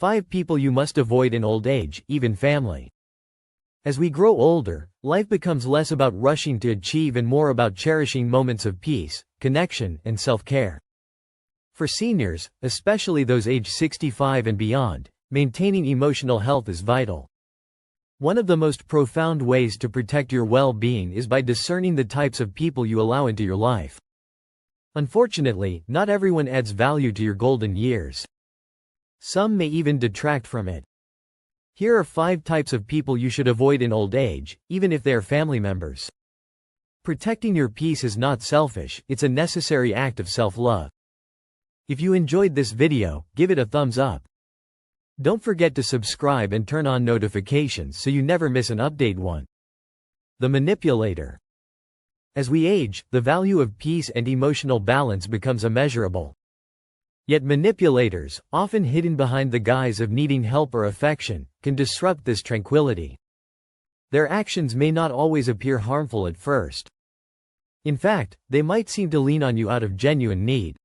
5 people you must avoid in old age, even family. As we grow older, life becomes less about rushing to achieve and more about cherishing moments of peace, connection, and self-care. For seniors, especially those aged 65 and beyond, maintaining emotional health is vital. One of the most profound ways to protect your well-being is by discerning the types of people you allow into your life. Unfortunately, not everyone adds value to your golden years. Some may even detract from it. Here are 5 types of people you should avoid in old age, even if they are family members. Protecting your peace is not selfish, it's a necessary act of self-love. If you enjoyed this video, give it a thumbs up. Don't forget to subscribe and turn on notifications so you never miss an update. 1. The manipulator. As we age, the value of peace and emotional balance becomes immeasurable. Yet manipulators, often hidden behind the guise of needing help or affection, can disrupt this tranquility. Their actions may not always appear harmful at first. In fact, they might seem to lean on you out of genuine need.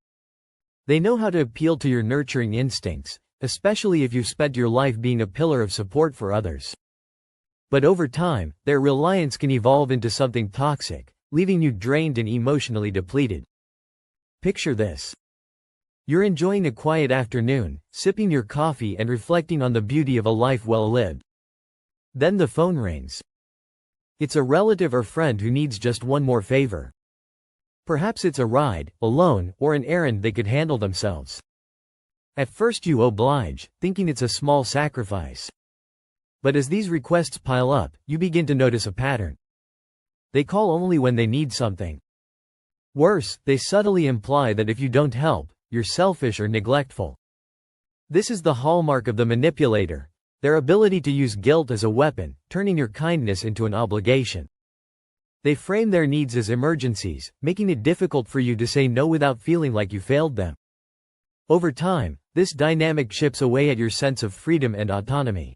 They know how to appeal to your nurturing instincts, especially if you've spent your life being a pillar of support for others. But over time, their reliance can evolve into something toxic, leaving you drained and emotionally depleted. Picture this. You're enjoying a quiet afternoon, sipping your coffee and reflecting on the beauty of a life well lived. Then the phone rings. It's a relative or friend who needs just one more favor. Perhaps it's a ride, a loan, or an errand they could handle themselves. At first you oblige, thinking it's a small sacrifice. But as these requests pile up, you begin to notice a pattern. They call only when they need something. Worse, they subtly imply that if you don't help, you're selfish or neglectful. This is the hallmark of the manipulator, their ability to use guilt as a weapon, turning your kindness into an obligation. They frame their needs as emergencies, making it difficult for you to say no without feeling like you failed them. Over time, this dynamic chips away at your sense of freedom and autonomy.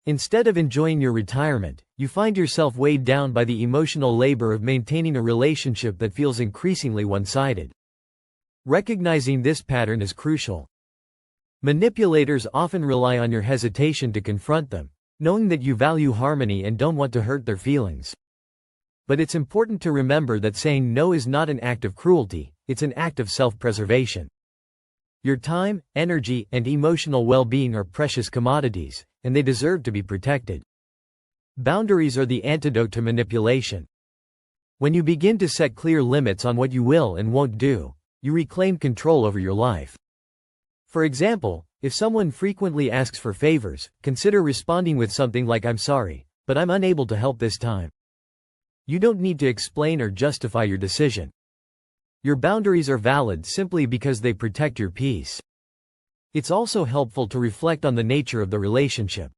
Instead of enjoying your retirement, you find yourself weighed down by the emotional labor of maintaining a relationship that feels increasingly one-sided. Recognizing this pattern is crucial. Manipulators often rely on your hesitation to confront them, knowing that you value harmony and don't want to hurt their feelings. But it's important to remember that saying no is not an act of cruelty, it's an act of self-preservation. Your time, energy, and emotional well-being are precious commodities, and they deserve to be protected. Boundaries are the antidote to manipulation. When you begin to set clear limits on what you will and won't do, you reclaim control over your life. For example, if someone frequently asks for favors, consider responding with something like "I'm sorry, but I'm unable to help this time." You don't need to explain or justify your decision. Your boundaries are valid simply because they protect your peace. It's also helpful to reflect on the nature of the relationship.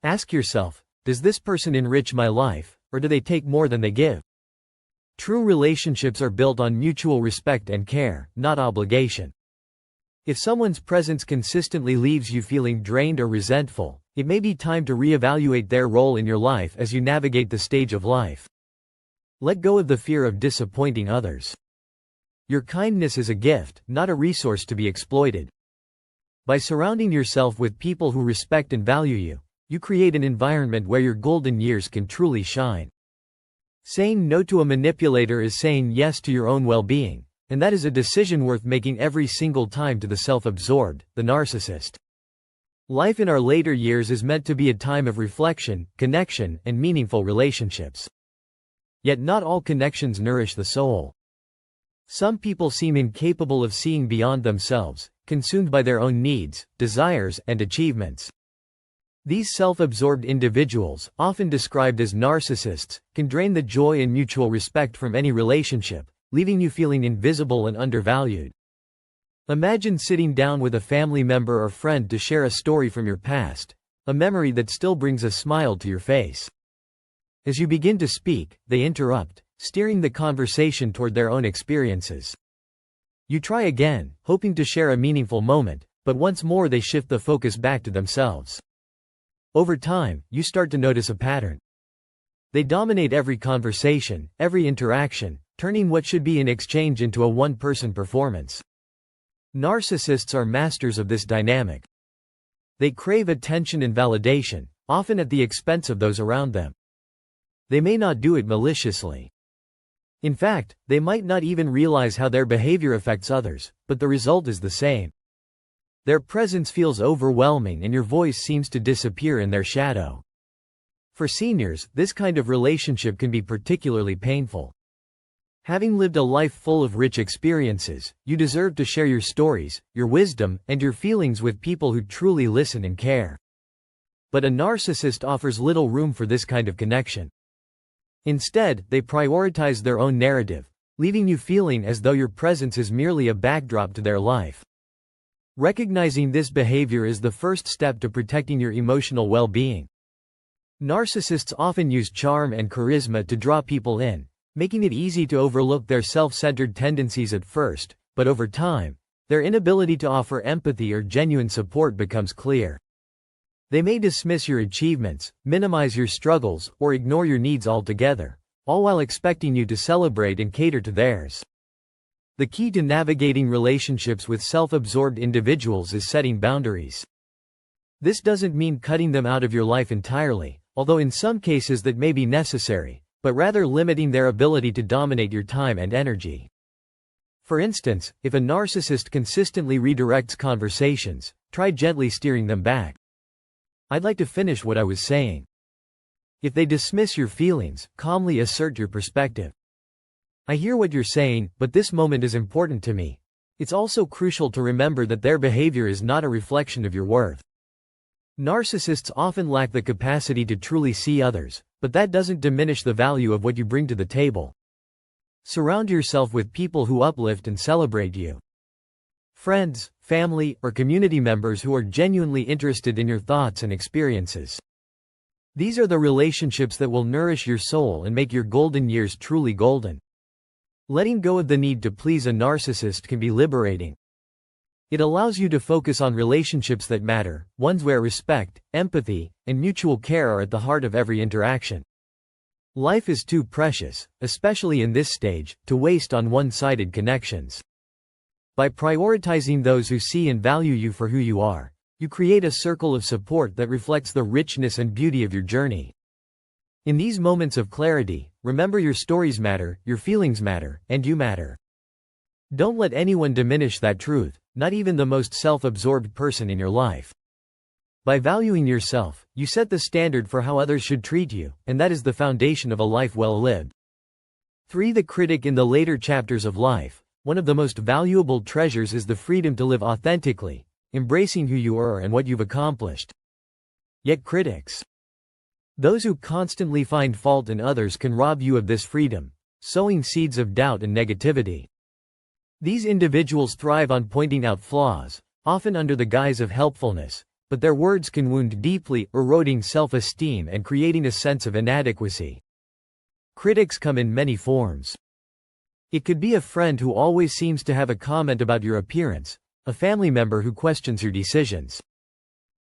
Ask yourself, does this person enrich my life, or do they take more than they give? True relationships are built on mutual respect and care, not obligation. If someone's presence consistently leaves you feeling drained or resentful, it may be time to reevaluate their role in your life as you navigate the stage of life. Let go of the fear of disappointing others. Your kindness is a gift, not a resource to be exploited. By surrounding yourself with people who respect and value you, you create an environment where your golden years can truly shine. Saying no to a manipulator is saying yes to your own well-being, and that is a decision worth making every single time. To the self-absorbed, the narcissist. Life in our later years is meant to be a time of reflection, connection, and meaningful relationships. Yet not all connections nourish the soul. Some people seem incapable of seeing beyond themselves, consumed by their own needs, desires, and achievements. These self-absorbed individuals, often described as narcissists, can drain the joy and mutual respect from any relationship, leaving you feeling invisible and undervalued. Imagine sitting down with a family member or friend to share a story from your past, a memory that still brings a smile to your face. As you begin to speak, they interrupt, steering the conversation toward their own experiences. You try again, hoping to share a meaningful moment, but once more they shift the focus back to themselves. Over time, you start to notice a pattern. They dominate every conversation, every interaction, turning what should be an exchange into a one-person performance. Narcissists are masters of this dynamic. They crave attention and validation, often at the expense of those around them. They may not do it maliciously. In fact, they might not even realize how their behavior affects others, but the result is the same. Their presence feels overwhelming and your voice seems to disappear in their shadow. For seniors, this kind of relationship can be particularly painful. Having lived a life full of rich experiences, you deserve to share your stories, your wisdom, and your feelings with people who truly listen and care. But a narcissist offers little room for this kind of connection. Instead, they prioritize their own narrative, leaving you feeling as though your presence is merely a backdrop to their life. Recognizing this behavior is the first step to protecting your emotional well-being. Narcissists often use charm and charisma to draw people in, making it easy to overlook their self-centered tendencies at first, but over time, their inability to offer empathy or genuine support becomes clear. They may dismiss your achievements, minimize your struggles, or ignore your needs altogether, all while expecting you to celebrate and cater to theirs. The key to navigating relationships with self-absorbed individuals is setting boundaries. This doesn't mean cutting them out of your life entirely, although in some cases that may be necessary, but rather limiting their ability to dominate your time and energy. For instance, if a narcissist consistently redirects conversations, try gently steering them back. "I'd like to finish what I was saying." If they dismiss your feelings, calmly assert your perspective. "I hear what you're saying, but this moment is important to me." It's also crucial to remember that their behavior is not a reflection of your worth. Narcissists often lack the capacity to truly see others, but that doesn't diminish the value of what you bring to the table. Surround yourself with people who uplift and celebrate you. Friends, family, or community members who are genuinely interested in your thoughts and experiences. These are the relationships that will nourish your soul and make your golden years truly golden. Letting go of the need to please a narcissist can be liberating. It allows you to focus on relationships that matter, ones where respect, empathy, and mutual care are at the heart of every interaction. Life is too precious, especially in this stage, to waste on one-sided connections. By prioritizing those who see and value you for who you are, you create a circle of support that reflects the richness and beauty of your journey. In these moments of clarity, remember your stories matter, your feelings matter, and you matter. Don't let anyone diminish that truth, not even the most self-absorbed person in your life. By valuing yourself, you set the standard for how others should treat you, and that is the foundation of a life well lived. 3. The critic. In the later chapters of life, one of the most valuable treasures is the freedom to live authentically, embracing who you are and what you've accomplished. Yet critics, those who constantly find fault in others, can rob you of this freedom, sowing seeds of doubt and negativity. These individuals thrive on pointing out flaws, often under the guise of helpfulness, but their words can wound deeply, eroding self-esteem and creating a sense of inadequacy. Critics come in many forms. It could be a friend who always seems to have a comment about your appearance, a family member who questions your decisions,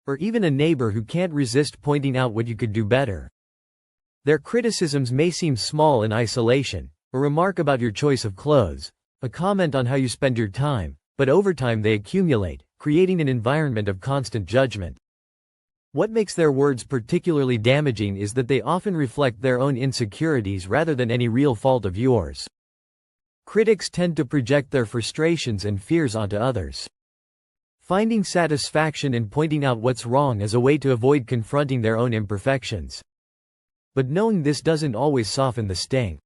or even a neighbor who can't resist pointing out what you could do better. Their criticisms may seem small in isolation, a remark about your choice of clothes, a comment on how you spend your time, but over time they accumulate, creating an environment of constant judgment. What makes their words particularly damaging is that they often reflect their own insecurities rather than any real fault of yours. Critics tend to project their frustrations and fears onto others, finding satisfaction in pointing out what's wrong as a way to avoid confronting their own imperfections. But knowing this doesn't always soften the sting.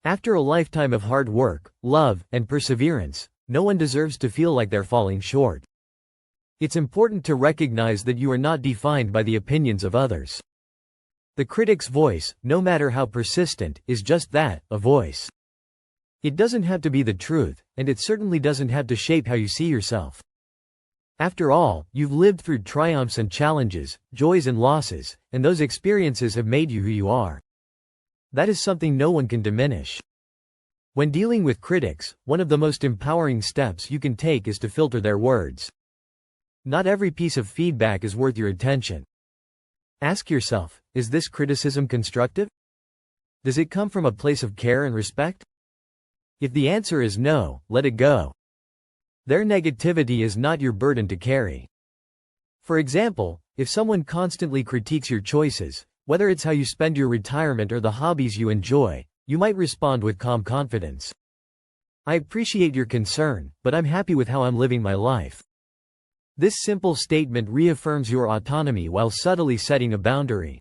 After a lifetime of hard work, love, and perseverance, no one deserves to feel like they're falling short. It's important to recognize that you are not defined by the opinions of others. The critic's voice, no matter how persistent, is just that, a voice. It doesn't have to be the truth, and it certainly doesn't have to shape how you see yourself. After all, you've lived through triumphs and challenges, joys and losses, and those experiences have made you who you are. That is something no one can diminish. When dealing with critics, one of the most empowering steps you can take is to filter their words. Not every piece of feedback is worth your attention. Ask yourself, is this criticism constructive? Does it come from a place of care and respect? If the answer is no, let it go. Their negativity is not your burden to carry. For example, if someone constantly critiques your choices, whether it's how you spend your retirement or the hobbies you enjoy, you might respond with calm confidence. I appreciate your concern, but I'm happy with how I'm living my life. This simple statement reaffirms your autonomy while subtly setting a boundary.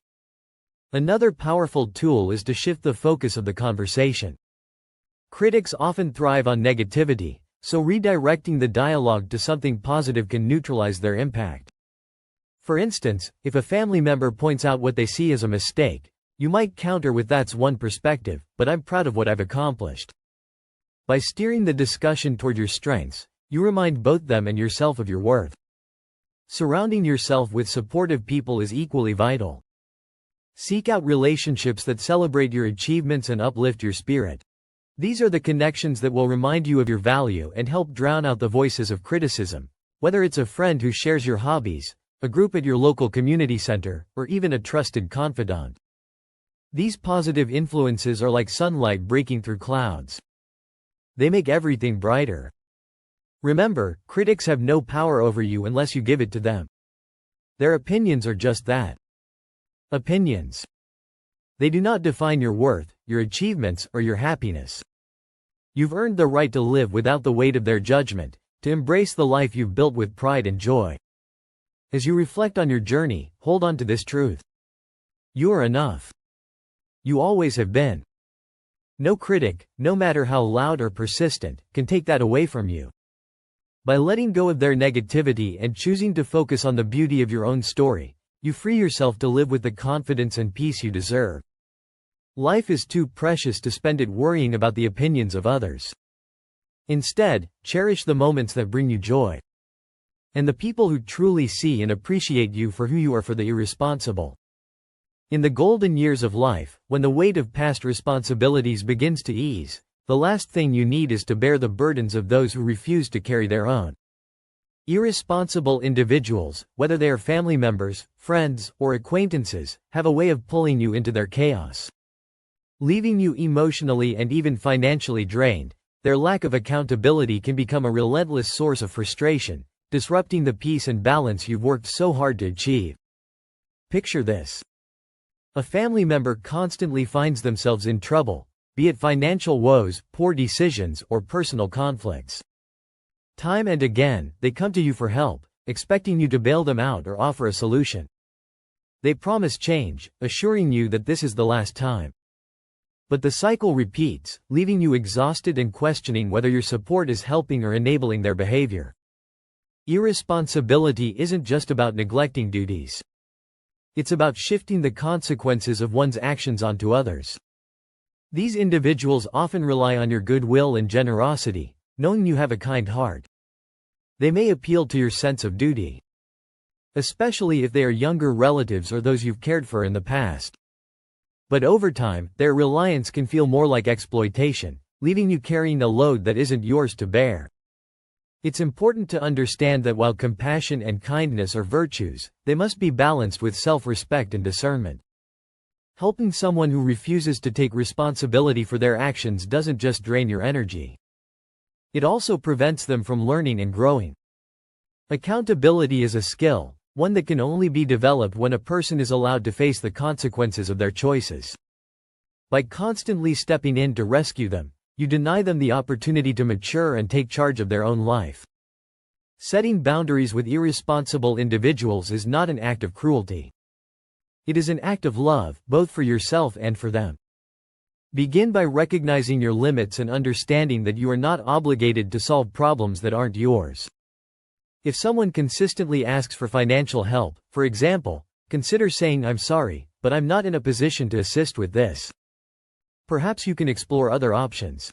Another powerful tool is to shift the focus of the conversation. Critics often thrive on negativity, so redirecting the dialogue to something positive can neutralize their impact. For instance, if a family member points out what they see as a mistake, you might counter with "That's one perspective, but I'm proud of what I've accomplished." By steering the discussion toward your strengths, you remind both them and yourself of your worth. Surrounding yourself with supportive people is equally vital. Seek out relationships that celebrate your achievements and uplift your spirit. These are the connections that will remind you of your value and help drown out the voices of criticism, whether it's a friend who shares your hobbies, a group at your local community center, or even a trusted confidant. These positive influences are like sunlight breaking through clouds. They make everything brighter. Remember, critics have no power over you unless you give it to them. Their opinions are just that. Opinions. They do not define your worth, your achievements, or your happiness. You've earned the right to live without the weight of their judgment, to embrace the life you've built with pride and joy. As you reflect on your journey, hold on to this truth. You are enough. You always have been. No critic, no matter how loud or persistent, can take that away from you. By letting go of their negativity and choosing to focus on the beauty of your own story, you free yourself to live with the confidence and peace you deserve. Life is too precious to spend it worrying about the opinions of others. Instead, cherish the moments that bring you joy. And the people who truly see and appreciate you for who you are. For the irresponsible. In the golden years of life, when the weight of past responsibilities begins to ease, the last thing you need is to bear the burdens of those who refuse to carry their own. Irresponsible individuals, whether they are family members, friends, or acquaintances, have a way of pulling you into their chaos. Leaving you emotionally and even financially drained. Their lack of accountability can become a relentless source of frustration, disrupting the peace and balance you've worked so hard to achieve. Picture this. A family member constantly finds themselves in trouble, be it financial woes, poor decisions, or personal conflicts. Time and again, they come to you for help, expecting you to bail them out or offer a solution. They promise change, assuring you that this is the last time. But the cycle repeats, leaving you exhausted and questioning whether your support is helping or enabling their behavior. Irresponsibility isn't just about neglecting duties. It's about shifting the consequences of one's actions onto others. These individuals often rely on your goodwill and generosity, knowing you have a kind heart. They may appeal to your sense of duty, especially if they are younger relatives or those you've cared for in the past. But over time, their reliance can feel more like exploitation, leaving you carrying a load that isn't yours to bear. It's important to understand that while compassion and kindness are virtues, they must be balanced with self-respect and discernment. Helping someone who refuses to take responsibility for their actions doesn't just drain your energy. It also prevents them from learning and growing. Accountability is a skill, one that can only be developed when a person is allowed to face the consequences of their choices. By constantly stepping in to rescue them, you deny them the opportunity to mature and take charge of their own life. Setting boundaries with irresponsible individuals is not an act of cruelty. It is an act of love, both for yourself and for them. Begin by recognizing your limits and understanding that you are not obligated to solve problems that aren't yours. If someone consistently asks for financial help, for example, consider saying, "I'm sorry, but I'm not in a position to assist with this." Perhaps you can explore other options.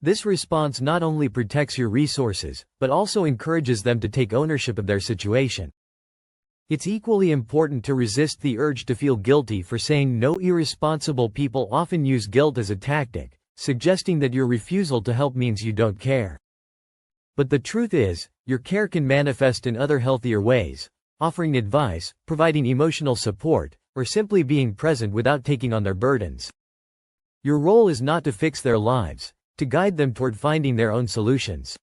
This response not only protects your resources, but also encourages them to take ownership of their situation. It's equally important to resist the urge to feel guilty for saying no. Irresponsible people often use guilt as a tactic, suggesting that your refusal to help means you don't care. But the truth is, your care can manifest in other healthier ways, offering advice, providing emotional support, or simply being present without taking on their burdens. Your role is not to fix their lives, to guide them toward finding their own solutions.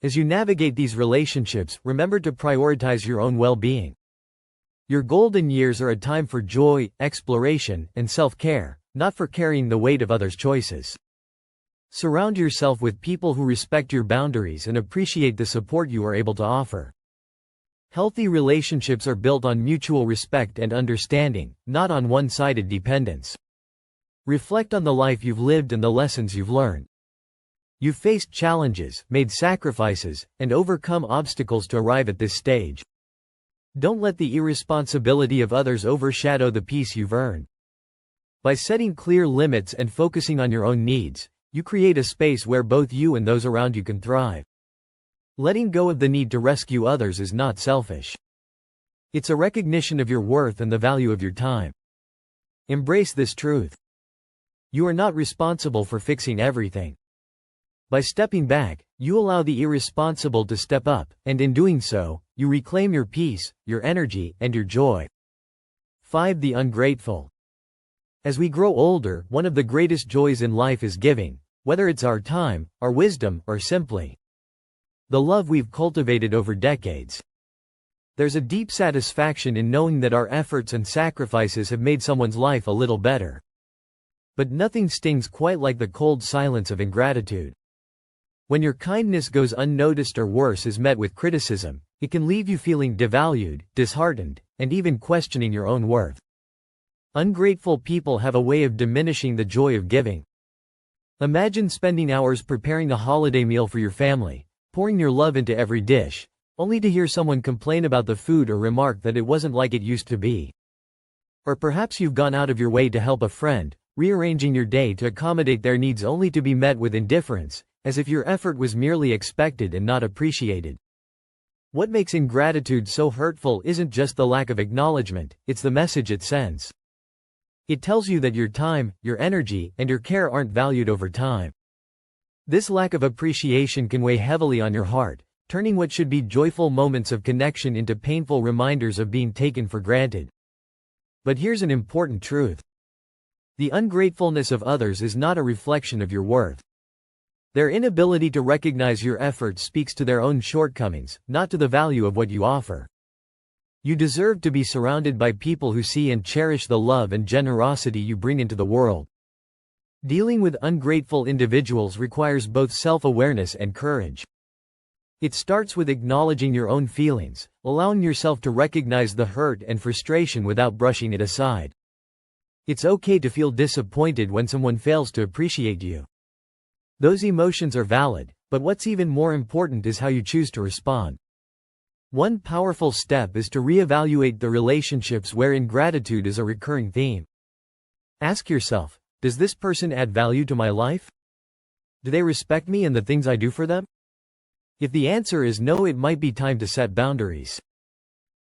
As you navigate these relationships, remember to prioritize your own well-being. Your golden years are a time for joy, exploration, and self-care, not for carrying the weight of others' choices. Surround yourself with people who respect your boundaries and appreciate the support you are able to offer. Healthy relationships are built on mutual respect and understanding, not on one-sided dependence. Reflect on the life you've lived and the lessons you've learned. You've faced challenges, made sacrifices, and overcome obstacles to arrive at this stage. Don't let the irresponsibility of others overshadow the peace you've earned. By setting clear limits and focusing on your own needs, you create a space where both you and those around you can thrive. Letting go of the need to rescue others is not selfish. It's a recognition of your worth and the value of your time. Embrace this truth. You are not responsible for fixing everything. By stepping back, you allow the irresponsible to step up, and in doing so, you reclaim your peace, your energy, and your joy. 5. The ungrateful. As we grow older, one of the greatest joys in life is giving, whether it's our time, our wisdom, or simply the love we've cultivated over decades. There's a deep satisfaction in knowing that our efforts and sacrifices have made someone's life a little better. But nothing stings quite like the cold silence of ingratitude. When your kindness goes unnoticed or worse is met with criticism, it can leave you feeling devalued, disheartened, and even questioning your own worth. Ungrateful people have a way of diminishing the joy of giving. Imagine spending hours preparing a holiday meal for your family, pouring your love into every dish, only to hear someone complain about the food or remark that it wasn't like it used to be. Or perhaps you've gone out of your way to help a friend, rearranging your day to accommodate their needs only to be met with indifference, as if your effort was merely expected and not appreciated. What makes ingratitude so hurtful isn't just the lack of acknowledgement, it's the message it sends. It tells you that your time, your energy, and your care aren't valued over time. This lack of appreciation can weigh heavily on your heart, turning what should be joyful moments of connection into painful reminders of being taken for granted. But here's an important truth. The ungratefulness of others is not a reflection of your worth. Their inability to recognize your efforts speaks to their own shortcomings, not to the value of what you offer. You deserve to be surrounded by people who see and cherish the love and generosity you bring into the world. Dealing with ungrateful individuals requires both self-awareness and courage. It starts with acknowledging your own feelings, allowing yourself to recognize the hurt and frustration without brushing it aside. It's okay to feel disappointed when someone fails to appreciate you. Those emotions are valid, but what's even more important is how you choose to respond. One powerful step is to reevaluate the relationships where ingratitude is a recurring theme. Ask yourself, does this person add value to my life? Do they respect me and the things I do for them? If the answer is no, it might be time to set boundaries.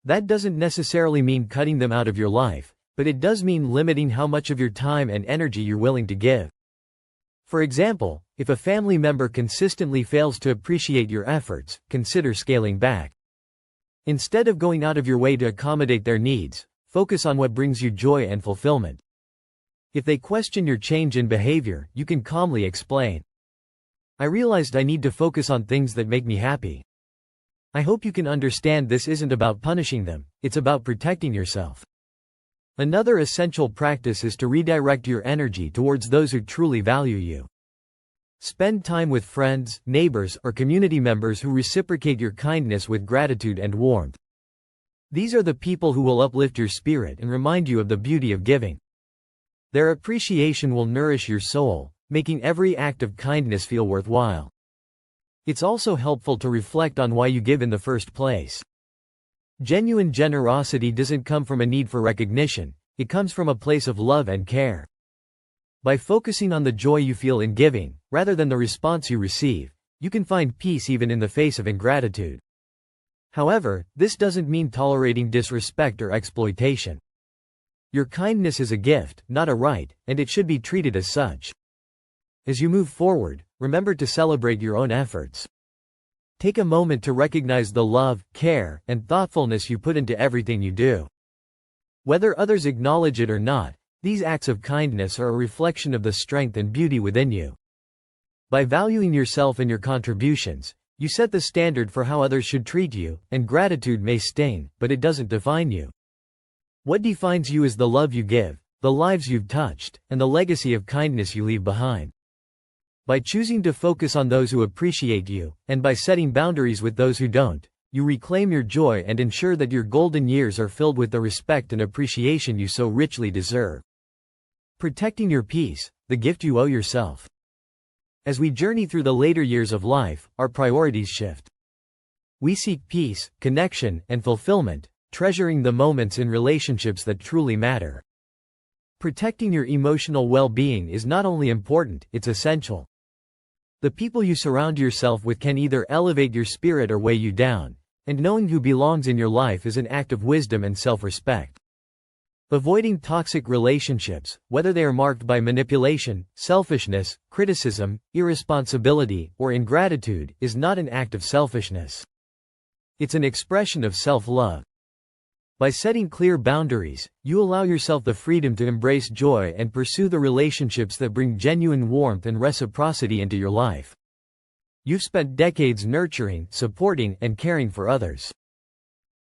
That doesn't necessarily mean cutting them out of your life, but it does mean limiting how much of your time and energy you're willing to give. For example, if a family member consistently fails to appreciate your efforts, consider scaling back. Instead of going out of your way to accommodate their needs, focus on what brings you joy and fulfillment. If they question your change in behavior, you can calmly explain. I realized I need to focus on things that make me happy. I hope you can understand this isn't about punishing them, it's about protecting yourself. Another essential practice is to redirect your energy towards those who truly value you. Spend time with friends, neighbors, or community members who reciprocate your kindness with gratitude and warmth. These are the people who will uplift your spirit and remind you of the beauty of giving. Their appreciation will nourish your soul, making every act of kindness feel worthwhile. It's also helpful to reflect on why you give in the first place. Genuine generosity doesn't come from a need for recognition, it comes from a place of love and care. By focusing on the joy you feel in giving, rather than the response you receive, you can find peace even in the face of ingratitude. However, this doesn't mean tolerating disrespect or exploitation. Your kindness is a gift, not a right, and it should be treated as such. As you move forward, remember to celebrate your own efforts. Take a moment to recognize the love, care, and thoughtfulness you put into everything you do. Whether others acknowledge it or not, these acts of kindness are a reflection of the strength and beauty within you. By valuing yourself and your contributions, You set the standard for how others should treat you, and gratitude may sting, but it doesn't define you. What defines you is the love you give, the lives you've touched, and the legacy of kindness you leave behind. By choosing to focus on those who appreciate you, and by setting boundaries with those who don't, you reclaim your joy and ensure that your golden years are filled with the respect and appreciation you so richly deserve. Protecting your peace, the gift you owe yourself. As we journey through the later years of life, our priorities shift. We seek peace, connection, and fulfillment, treasuring the moments in relationships that truly matter. Protecting your emotional well-being is not only important, it's essential. The people you surround yourself with can either elevate your spirit or weigh you down, and knowing who belongs in your life is an act of wisdom and self-respect. Avoiding toxic relationships, whether they are marked by manipulation, selfishness, criticism, irresponsibility, or ingratitude, is not an act of selfishness. It's an expression of self-love. By setting clear boundaries, you allow yourself the freedom to embrace joy and pursue the relationships that bring genuine warmth and reciprocity into your life. You've spent decades nurturing, supporting, and caring for others.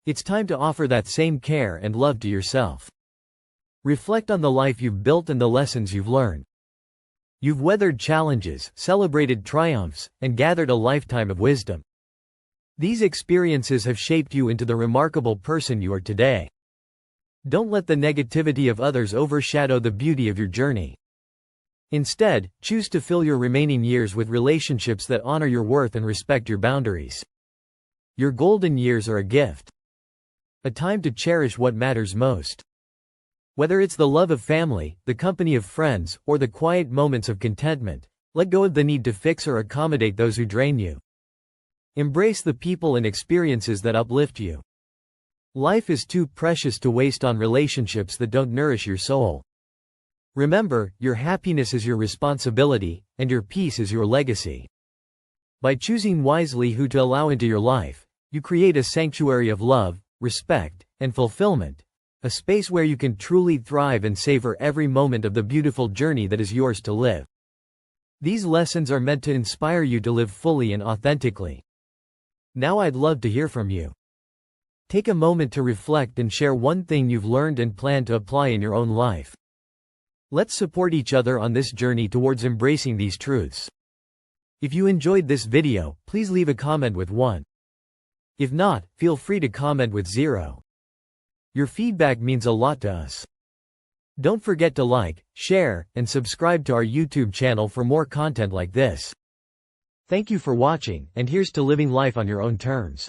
It's time to offer that same care and love to yourself. Reflect on the life you've built and the lessons you've learned. You've weathered challenges, celebrated triumphs, and gathered a lifetime of wisdom. These experiences have shaped you into the remarkable person you are today. Don't let the negativity of others overshadow the beauty of your journey. Instead, choose to fill your remaining years with relationships that honor your worth and respect your boundaries. Your golden years are a gift. A time to cherish what matters most. Whether it's the love of family, the company of friends, or the quiet moments of contentment, let go of the need to fix or accommodate those who drain you. Embrace the people and experiences that uplift you. Life is too precious to waste on relationships that don't nourish your soul. Remember, your happiness is your responsibility, and your peace is your legacy. By choosing wisely who to allow into your life, you create a sanctuary of love, respect, and fulfillment. A space where you can truly thrive and savor every moment of the beautiful journey that is yours to live. These lessons are meant to inspire you to live fully and authentically. Now I'd love to hear from you. Take a moment to reflect and share one thing you've learned and plan to apply in your own life. Let's support each other on this journey towards embracing these truths. If you enjoyed this video, please leave a comment with 1. If not, feel free to comment with 0. Your feedback means a lot to us. Don't forget to like, share, and subscribe to our YouTube channel for more content like this. Thank you for watching, and here's to living life on your own terms.